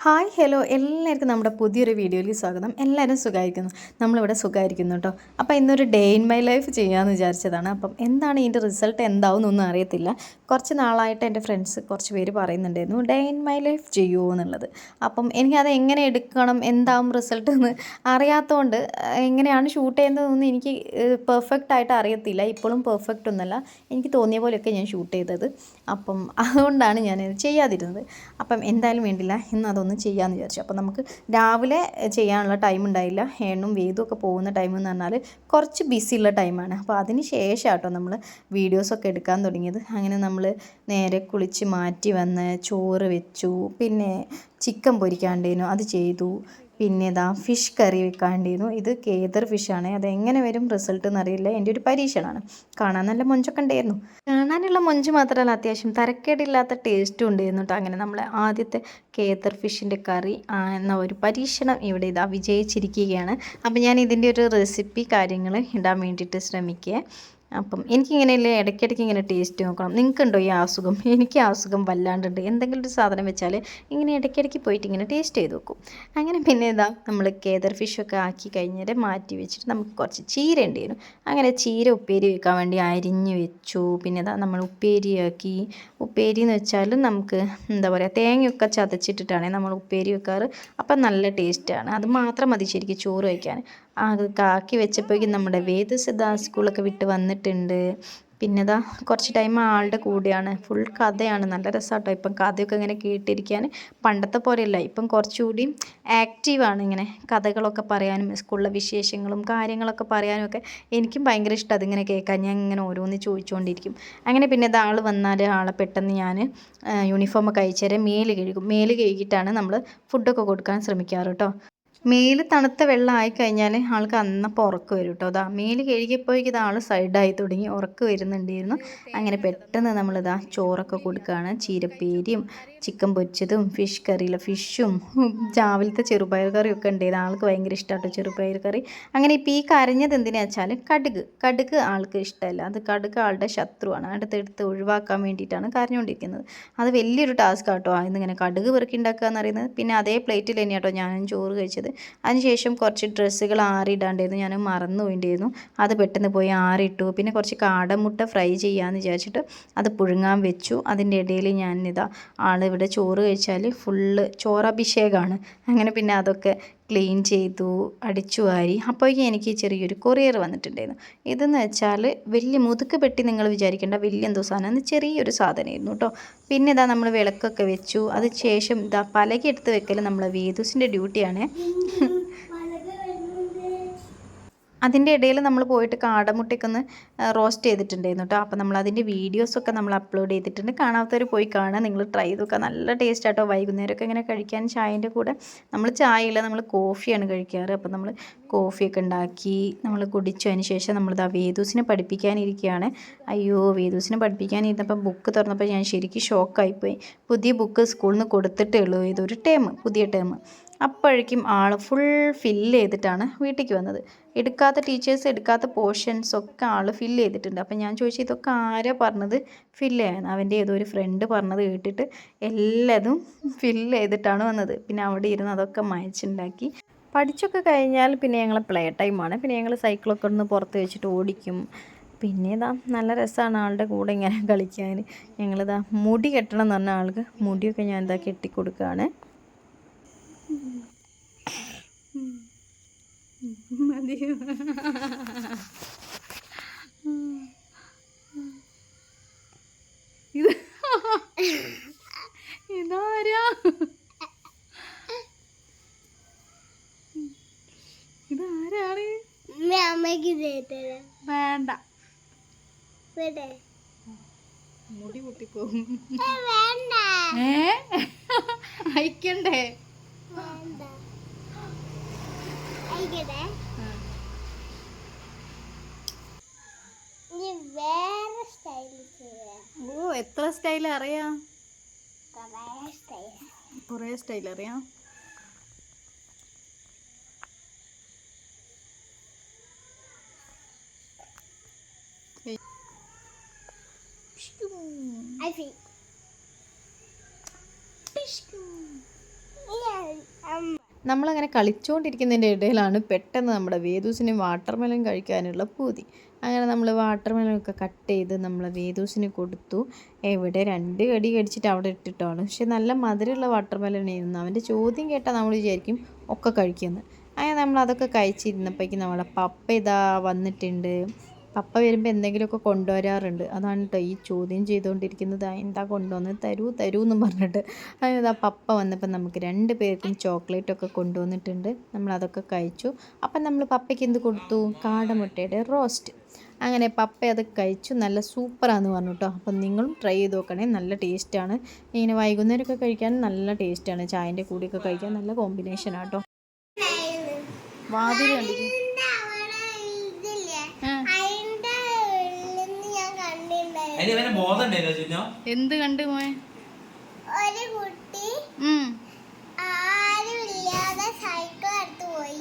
Hi hello എല്ലാവർക്കും നമ്മുടെ പുതിയൊരു വീഡിയോയിലേക്ക് സ്വാഗതം. എല്ലാവരും സുഖമായിരിക്കുന്നു, നമ്മളിവിടെ സുഖമായിരിക്കുന്നു കേട്ടോ. അപ്പോൾ ഇന്നൊരു ഡേ ഇൻ മൈ ലൈഫ് ചെയ്യാമെന്ന് വിചാരിച്ചതാണ്. അപ്പം എന്താണ് ഇതിൻ്റെ റിസൾട്ട് എന്താവുന്നൊന്നും അറിയത്തില്ല. കുറച്ച് നാളായിട്ട് എൻ്റെ ഫ്രണ്ട്സ് കുറച്ച് പേര് പറയുന്നുണ്ടായിരുന്നു ഡേ ഇൻ മൈ ലൈഫ് ചെയ്യുമോ എന്നുള്ളത്. അപ്പം എനിക്കത് എങ്ങനെ എടുക്കണം, എന്താവും റിസൾട്ട് എന്ന് അറിയാത്തതുകൊണ്ട് എങ്ങനെയാണ് ഷൂട്ട് ചെയ്യുന്നതെന്നൊന്നും എനിക്ക് പെർഫെക്റ്റ് ആയിട്ട് അറിയത്തില്ല. ഇപ്പോഴും പെർഫെക്റ്റ് ഒന്നുമല്ല, എനിക്ക് തോന്നിയ പോലെയൊക്കെ ഞാൻ ഷൂട്ട് ചെയ്തത്. അപ്പം അതുകൊണ്ടാണ് ഞാനത് ചെയ്യാതിരുന്നത്. അപ്പം എന്തായാലും വേണ്ടില്ല, ഇന്ന് അതൊന്ന് ചെയ്യാമെന്ന് വിചാരിച്ചു. അപ്പോൾ നമുക്ക് രാവിലെ ചെയ്യാനുള്ള ടൈം ഉണ്ടായില്ല. ഏണ്ണും വേദും ഒക്കെ പോകുന്ന ടൈം എന്ന് പറഞ്ഞാൽ കുറച്ച് ബിസിയുള്ള ടൈമാണ്. അപ്പോൾ അതിന് ശേഷം കേട്ടോ നമ്മൾ വീഡിയോസൊക്കെ എടുക്കാൻ തുടങ്ങിയത്. അങ്ങനെ നമ്മൾ നേരെ കുളിച്ച് മാറ്റി വന്ന് ചോറ് വെച്ചു, പിന്നെ ചിക്കൻ പൊരിക്കാണ്ടേനു അത് ചെയ്തു, പിന്നെ ഇതാ ഫിഷ് കറി വെക്കാണ്ടിരുന്നു. ഇത് കേദർ ഫിഷാണ്, അതെങ്ങനെ വരും റിസൾട്ട് എന്നറിയില്ല. എൻ്റെ ഒരു പരീക്ഷണമാണ്. കാണാൻ നല്ല മൊഞ്ചൊക്കെ ഉണ്ടായിരുന്നു. കാണാനുള്ള മൊഞ്ച് മാത്രമല്ല, അത്യാവശ്യം തരക്കേടില്ലാത്ത ടേസ്റ്റും ഉണ്ടായിരുന്നു കേട്ടോ. അങ്ങനെ നമ്മൾ ആദ്യത്തെ കേദർ ഫിഷിൻ്റെ കറി എന്ന ഒരു പരീക്ഷണം ഇവിടെ ഇതാ വിജയിച്ചിരിക്കുകയാണ്. അപ്പം ഞാൻ ഇതിൻ്റെ ഒരു റെസിപ്പി കാര്യങ്ങൾ ഇടാൻ വേണ്ടിയിട്ട് ശ്രമിക്കുക. അപ്പം എനിക്കിങ്ങനെയല്ലേ ഇടയ്ക്കിടയ്ക്ക് ഇങ്ങനെ ടേസ്റ്റ് നോക്കണം. നിങ്ങൾക്കുണ്ടോ ഈ അസുഖം? എനിക്ക് ആ അസുഖം വല്ലാണ്ടുണ്ട്. എന്തെങ്കിലും ഒരു സാധനം വെച്ചാൽ ഇങ്ങനെ ഇടയ്ക്കിടയ്ക്ക് പോയിട്ട് ഇങ്ങനെ ടേസ്റ്റ് ചെയ്ത് നോക്കും. അങ്ങനെ പിന്നെ ഇതാ നമ്മൾ കേദർ ഫിഷൊക്കെ ആക്കി കഴിഞ്ഞിട്ട് മാറ്റി വെച്ചിട്ട് നമുക്ക് കുറച്ച് ചീര ഉണ്ടായിരുന്നു. അങ്ങനെ ചീര ഉപ്പേരി വെക്കാൻ വേണ്ടി അരിഞ്ഞ് വെച്ചു. പിന്നെ ഇതാ നമ്മൾ ഉപ്പേരിയാക്കി. ഉപ്പേരി എന്ന് വെച്ചാൽ നമുക്ക് എന്താ പറയുക, തേങ്ങയൊക്കെ ചതച്ചിട്ടിട്ടാണ് നമ്മൾ ഉപ്പേരി വെക്കാറ്. അപ്പം നല്ല ടേസ്റ്റാണ്. അത് മാത്രം മതി ശരിക്കും ചോറ് വയ്ക്കാൻ. അത് കാക്കി വെച്ചപ്പോഴേക്കും നമ്മുടെ വേദസിദ്ധ സ്കൂളൊക്കെ വിട്ട് വന്നിട്ടുണ്ട്. പിന്നെ ഇതാ കുറച്ച് ടൈം ആളുടെ കൂടെയാണ്, ഫുൾ കഥയാണ്. നല്ല രസമാട്ടോ ഇപ്പം കഥയൊക്കെ ഇങ്ങനെ കേട്ടിരിക്കാൻ. പണ്ടത്തെ പോലെയല്ല, ഇപ്പം കുറച്ചുകൂടി ആക്റ്റീവാണ്. ഇങ്ങനെ കഥകളൊക്കെ പറയാനും സ്കൂളിലെ വിശേഷങ്ങളും കാര്യങ്ങളൊക്കെ പറയാനും ഒക്കെ എനിക്കും ഭയങ്കര ഇഷ്ടം. അതിങ്ങനെ കേൾക്കാൻ ഞാൻ ഇങ്ങനെ ഓരോന്ന് ചോദിച്ചുകൊണ്ടിരിക്കും. അങ്ങനെ പിന്നെ ഇത് ആൾ വന്നാൽ ആളെ പെട്ടെന്ന് ഞാൻ യൂണിഫോമൊക്കെ അയച്ചുതരാം, മേല് കഴുകും. മേല് കഴുകിയിട്ടാണ് നമ്മൾ ഫുഡൊക്കെ കൊടുക്കാൻ ശ്രമിക്കാറ് കേട്ടോ. മേല് തണുത്ത വെള്ളം ആയിക്കഴിഞ്ഞാൽ ആൾക്ക് അന്നപ്പോൾ ഉറക്ക് വരും കേട്ടോ. അതാ മേല് കഴുകിയപ്പോഴേക്കും ഇത് ആൾ സൈഡായി തുടങ്ങി, ഉറക്ക് വരുന്നുണ്ടായിരുന്നു. അങ്ങനെ പെട്ടെന്ന് നമ്മളിതാ ചോറൊക്കെ കൊടുക്കുകയാണ്. ചീരപ്പേരിയും ചിക്കൻ പൊരിച്ചതും ഫിഷ് കറിയില്ല ഫിഷും രാവിലത്തെ ചെറുപയർ കറിയൊക്കെ ഉണ്ടായിരുന്നു. ആൾക്ക് ഭയങ്കര ഇഷ്ടമാട്ടോ ചെറുപയർ കറി. അങ്ങനെ ഇപ്പോൾ ഈ കരഞ്ഞത് എന്തിനാ വെച്ചാൽ കടുക് ആൾക്ക് ഇഷ്ടമല്ല. അത് കടുക് ആളുടെ ശത്രുവാണ്. അടുത്തെടുത്ത് ഒഴിവാക്കാൻ വേണ്ടിയിട്ടാണ് കരഞ്ഞുകൊണ്ടിരിക്കുന്നത്. അത് വലിയൊരു ടാസ്ക് ആട്ടോ, ഇന്നിങ്ങനെ കടുക് പെറുക്കി ഉണ്ടാക്കുക എന്ന് പറയുന്നത്. പിന്നെ അതേ പ്ലേറ്റിൽ തന്നെയാട്ടോ ഞാനും ചോറ് കഴിച്ചത്. അതിനുശേഷം കുറച്ച് ഡ്രസ്സുകൾ ആറിയിടാണ്ടായിരുന്നു, ഞാൻ മറന്നു പോയിട്ടുണ്ടായിരുന്നു. അത് പെട്ടെന്ന് പോയി ആറിയിട്ടു. പിന്നെ കുറച്ച് കാടമുട്ട ഫ്രൈ ചെയ്യാമെന്ന് വിചാരിച്ചിട്ട് അത് പുഴുങ്ങാൻ വെച്ചു. അതിൻ്റെ ഇടയിൽ ഞാനിതാ ആളിവിടെ ചോറ് കഴിച്ചാൽ ഫുള്ള് ചോറഭിഷേകമാണ്. അങ്ങനെ പിന്നെ അതൊക്കെ ക്ലീൻ ചെയ്തു, അടിച്ചു വാരി. അപ്പോഴേക്കും എനിക്ക് ചെറിയൊരു കൊറിയർ വന്നിട്ടുണ്ടായിരുന്നു. ഇതെന്ന് വെച്ചാൽ വലിയ മുതുക്ക് പെട്ടി നിങ്ങൾ വിചാരിക്കേണ്ട വലിയ എന്തോ സാധനം, ചെറിയൊരു സാധനമായിരുന്നു കേട്ടോ. പിന്നെ ഇതാ നമ്മൾ വിളക്കൊക്കെ വെച്ചു. അത് ശേഷം ഇതാ പലക എടുത്ത് വെക്കൽ നമ്മളെ വേദൂസിൻ്റെ ഡ്യൂട്ടിയാണ്. അതിൻ്റെ ഇടയിൽ നമ്മൾ പോയിട്ട് കാടമുട്ടയൊക്കെ ഒന്ന് റോസ്റ്റ് ചെയ്തിട്ടുണ്ടായിരുന്നു കേട്ടോ. അപ്പോൾ നമ്മൾ അതിൻ്റെ വീഡിയോസൊക്കെ നമ്മൾ അപ്ലോഡ് ചെയ്തിട്ടുണ്ട്. കാണാത്തവർ പോയി കാണുക, നിങ്ങൾ ട്രൈ ചെയ്ത് നോക്കുക. നല്ല ടേസ്റ്റ് ആട്ടോ. വൈകുന്നേരമൊക്കെ ഇങ്ങനെ കഴിക്കാൻ ചായൻ്റെ കൂടെ. നമ്മൾ ചായയില്ല, നമ്മൾ കോഫിയാണ് കഴിക്കാറ്. അപ്പോൾ നമ്മൾ കോഫിയൊക്കെ ഉണ്ടാക്കി നമ്മൾ കുടിച്ചു. അതിന് ശേഷം നമ്മളിതാ വേദൂസിനെ പഠിപ്പിക്കാനിരിക്കുകയാണ്. അയ്യോ, വേദൂസിനെ പഠിപ്പിക്കാനിരുന്നപ്പോൾ ബുക്ക് തുറന്നപ്പോൾ ഞാൻ ശരിക്കും ഷോക്കായിപ്പോയി. പുതിയ ബുക്ക് സ്കൂളിൽ നിന്ന് കൊടുത്തിട്ടേ ഉള്ളൂ, ഇതൊരു ടേം, പുതിയ ടേം. അപ്പോഴേക്കും ആൾ ഫുൾ ഫില്ല് ചെയ്തിട്ടാണ് വീട്ടിലേക്ക് വന്നത്. ടീച്ചേഴ്സ് എടുക്കാത്ത പോർഷൻസൊക്കെ ആൾ ഫില്ല് ചെയ്തിട്ടുണ്ട്. അപ്പം ഞാൻ ചോദിച്ചു, ഇതൊക്കെ ആരാ പറഞ്ഞത് ഫില്ല് ചെയ്യാൻ? അവൻ്റെ ഏതോ ഒരു ഫ്രണ്ട് പറഞ്ഞത് കേട്ടിട്ട് എല്ലാതും ഫില്ല് ചെയ്തിട്ടാണ് വന്നത്. പിന്നെ അവിടെ ഇരുന്ന് അതൊക്കെ മായ്ച്ചുണ്ടാക്കി. പഠിച്ചൊക്കെ കഴിഞ്ഞാൽ പിന്നെ ഞങ്ങൾ പ്ലേ ടൈമാണ്. പിന്നെ ഞങ്ങൾ സൈക്കിളൊക്കെ ഒന്ന് പുറത്ത് വെച്ചിട്ട് ഓടിക്കും. പിന്നെ ഇതാ നല്ല രസമാണ് ആളുടെ കൂടെ ഇങ്ങനെ കളിക്കാൻ. ഞങ്ങളിതാ മുടി കെട്ടണം എന്ന് പറഞ്ഞ ആൾക്ക് മുടിയൊക്കെ ഞാൻ ഇതാ കെട്ടിക്കൊടുക്കുകയാണ്. മതിയോ? ഇത് ഇതാരാ? ഇതാരാണ്? വേണ്ട, മുടി പൊട്ടിപ്പോകും. അയക്കണ്ടേ? ഓ, എത്ര സ്റ്റൈൽ അറിയാം? കുറേ സ്റ്റൈൽ അറിയാം. നമ്മളങ്ങനെ കളിച്ചുകൊണ്ടിരിക്കുന്നതിൻ്റെ ഇടയിലാണ് പെട്ടെന്ന് നമ്മുടെ വേദൂസിന് വാട്ടർമെലൺ കഴിക്കാനുള്ള പൂതി. അങ്ങനെ നമ്മൾ വാട്ടർമെലനൊക്കെ കട്ട് ചെയ്ത് നമ്മൾ വേദൂസിന് കൊടുത്തു. എവിടെ 2 കടി കടിച്ചിട്ട് അവിടെ ഇട്ടിട്ടാണ്. പക്ഷെ നല്ല മധുരമുള്ള വാട്ടർമെലനായിരുന്നു. അവൻ്റെ ചോദ്യം കേട്ടാൽ നമ്മൾ വിചാരിക്കും ഒക്കെ കഴിക്കുമെന്ന്. അങ്ങനെ നമ്മളതൊക്കെ കഴിച്ചിരുന്നപ്പോഴേക്കും നമ്മുടെ പപ്പ ഇതാ വന്നിട്ടുണ്ട്. പപ്പ വരുമ്പോൾ എന്തെങ്കിലുമൊക്കെ കൊണ്ടുവരാറുണ്ട്. അതാണ് കേട്ടോ ഈ ചോദ്യം ചെയ്തുകൊണ്ടിരിക്കുന്നത്. എന്താ കൊണ്ടുവന്ന് തരൂ എന്നും പറഞ്ഞിട്ട്. അതായത് ആ പപ്പ വന്നപ്പോൾ നമുക്ക് 2 പേർക്കും ചോക്ലേറ്റൊക്കെ കൊണ്ടുവന്നിട്ടുണ്ട്. നമ്മളതൊക്കെ കഴിച്ചു. അപ്പം നമ്മൾ പപ്പയ്ക്ക് എന്ത് കൊടുത്തു? കാടമുട്ടയുടെ റോസ്റ്റ്. അങ്ങനെ പപ്പ അത് കഴിച്ചു. നല്ല സൂപ്പറാന്ന് പറഞ്ഞു കേട്ടോ. അപ്പം നിങ്ങളും ട്രൈ ചെയ്ത് നോക്കണേ. നല്ല ടേസ്റ്റാണ്. ഇങ്ങനെ വൈകുന്നേരമൊക്കെ കഴിക്കാൻ നല്ല ടേസ്റ്റാണ്. ചായൻ്റെ കൂടെയൊക്കെ കഴിക്കാൻ നല്ല കോമ്പിനേഷനാണ് കേട്ടോ. വാതിൽ കണ്ടില്ലേ? എന്ത് കണ്ട് മോയെ? ഒരു കുട്ടി ആരുമില്ലാതെ സൈക്കിൾ എടുത്തു പോയി.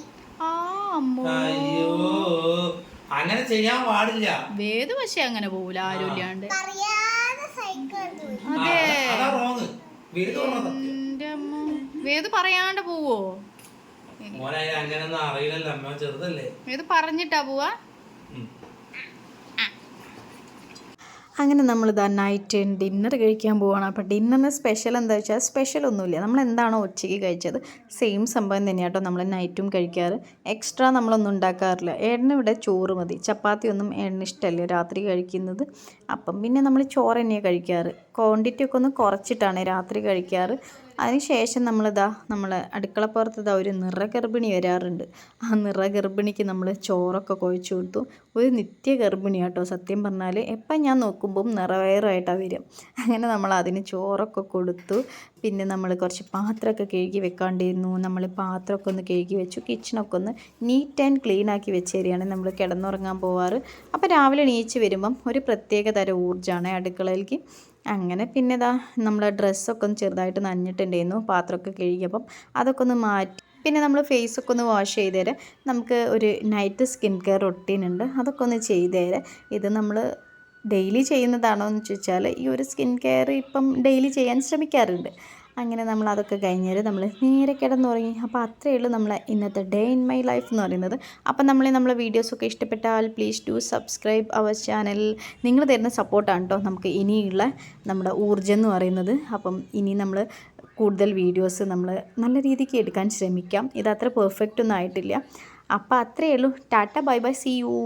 അങ്ങനെ ചെയ്യാൻ പാടില്ല. വേദ പക്ഷെ അങ്ങനെ പോവില്ല ആരും ഇല്ലാണ്ട്. അതെ വേദ പറയാണ്ട് പോവോ? അങ്ങനെയൊന്നും അറിയില്ലല്ലോ, അമ്മ ചെറുതല്ലേ. വേദ പറഞ്ഞിട്ടാ പോവാ. അങ്ങനെ നമ്മളിതാ നൈറ്റ് ഡിന്നർ കഴിക്കാൻ പോവുകയാണ്. അപ്പോൾ ഡിന്നറിന് സ്പെഷ്യൽ എന്താ വെച്ചാൽ സ്പെഷ്യലൊന്നുമില്ല. നമ്മൾ എന്താണോ ഉച്ചയ്ക്ക് കഴിച്ചത് സെയിം സംഭവം തന്നെയാണ് കേട്ടോ നമ്മൾ നൈറ്റും കഴിക്കാറ്. എക്സ്ട്രാ നമ്മളൊന്നും ഉണ്ടാക്കാറില്ല. ഏട്ടന് ഇവിടെ ചോറ് മതി. ചപ്പാത്തി ഒന്നും ഏട്ടന് ഇഷ്ടമല്ല രാത്രി കഴിക്കുന്നത്. അപ്പം പിന്നെ നമ്മൾ ചോറ് തന്നെയാണ് കഴിക്കാറ്. ക്വാണ്ടിറ്റി ഒക്കെ ഒന്ന് കുറച്ചിട്ടാണ് രാത്രി കഴിക്കാറ്. അതിനുശേഷം നമ്മൾ അടുക്കളപ്പുറത്ത് ഒരു നിറഗർഭിണി വരാറുണ്ട്. ആ നിറഗർഭിണിക്ക് നമ്മൾ ചോറൊക്കെ കുഴച്ച് കൊടുത്തു. ഒരു നിത്യ ഗർഭിണിയാണ് കേട്ടോ സത്യം പറഞ്ഞാൽ. എപ്പം ഞാൻ നോക്കുമ്പം നിറവയറായിട്ടാണ് വരിക. അങ്ങനെ നമ്മൾ അതിന് ചോറൊക്കെ കൊടുത്തു. പിന്നെ നമ്മൾ കുറച്ച് പാത്രമൊക്കെ കഴുകി വെക്കാണ്ടിരുന്നു. നമ്മൾ പാത്രമൊക്കെ ഒന്ന് കഴുകി വെച്ചു. കിച്ചണൊക്കെ ഒന്ന് നീറ്റ് ആൻഡ് ക്ലീൻ ആക്കി വെച്ച് തരികയാണ് നമ്മൾ കിടന്നുറങ്ങാൻ പോവാറ്. അപ്പോൾ രാവിലെ എണീച്ച് വരുമ്പം ഒരു പ്രത്യേക തരം ഊർജ്ജമാണ് അടുക്കളയിലേക്ക്. അങ്ങനെ പിന്നെ നമ്മളെ ഡ്രസ്സൊക്കെ ഒന്ന് ചെറുതായിട്ട് നനഞ്ഞിട്ടുണ്ടായിരുന്നു. പാത്രമൊക്കെ കഴുകിയപ്പം അതൊക്കെ ഒന്ന് മാറ്റി. പിന്നെ നമ്മൾ ഫേസൊക്കെ ഒന്ന് വാഷ് ചെയ്ത് തരാം. നമുക്ക് ഒരു നൈറ്റ് സ്കിൻ കെയർ റൊട്ടീൻ ഉണ്ട്. അതൊക്കെ ഒന്ന് ചെയ്ത് തരാം. ഇത് നമ്മൾ ഡെയിലി ചെയ്യുന്നതാണോ എന്ന് ചോദിച്ചാൽ ഈ ഒരു സ്കിൻ കെയർ ഇപ്പം ഡെയിലി ചെയ്യാൻ ശ്രമിക്കാറുണ്ട്. അങ്ങനെ നമ്മൾ അതൊക്കെ കഴിഞ്ഞാൽ നമ്മൾ നേരെ കിടന്നുറങ്ങി. അപ്പോൾ അത്രയേ ഉള്ളൂ നമ്മളെ ഇന്നത്തെ ഡേ ഇൻ മൈ ലൈഫ് എന്ന് പറയുന്നത്. അപ്പം നമ്മളെ വീഡിയോസൊക്കെ ഇഷ്ടപ്പെട്ടാൽ please do subscribe our channel. നിങ്ങൾ തരുന്ന സപ്പോർട്ടാണ് കേട്ടോ നമുക്ക് ഇനിയുള്ള നമ്മുടെ ഊർജ്ജം എന്ന് പറയുന്നത്. അപ്പം ഇനി നമ്മൾ കൂടുതൽ വീഡിയോസ് നമ്മൾ നല്ല രീതിക്ക് എടുക്കാൻ ശ്രമിക്കാം. ഇതത്ര പെർഫെക്റ്റ് ഒന്നും ആയിട്ടില്ല. അപ്പോൾ അത്രയേ ഉള്ളൂ. Tata bye bye, see U.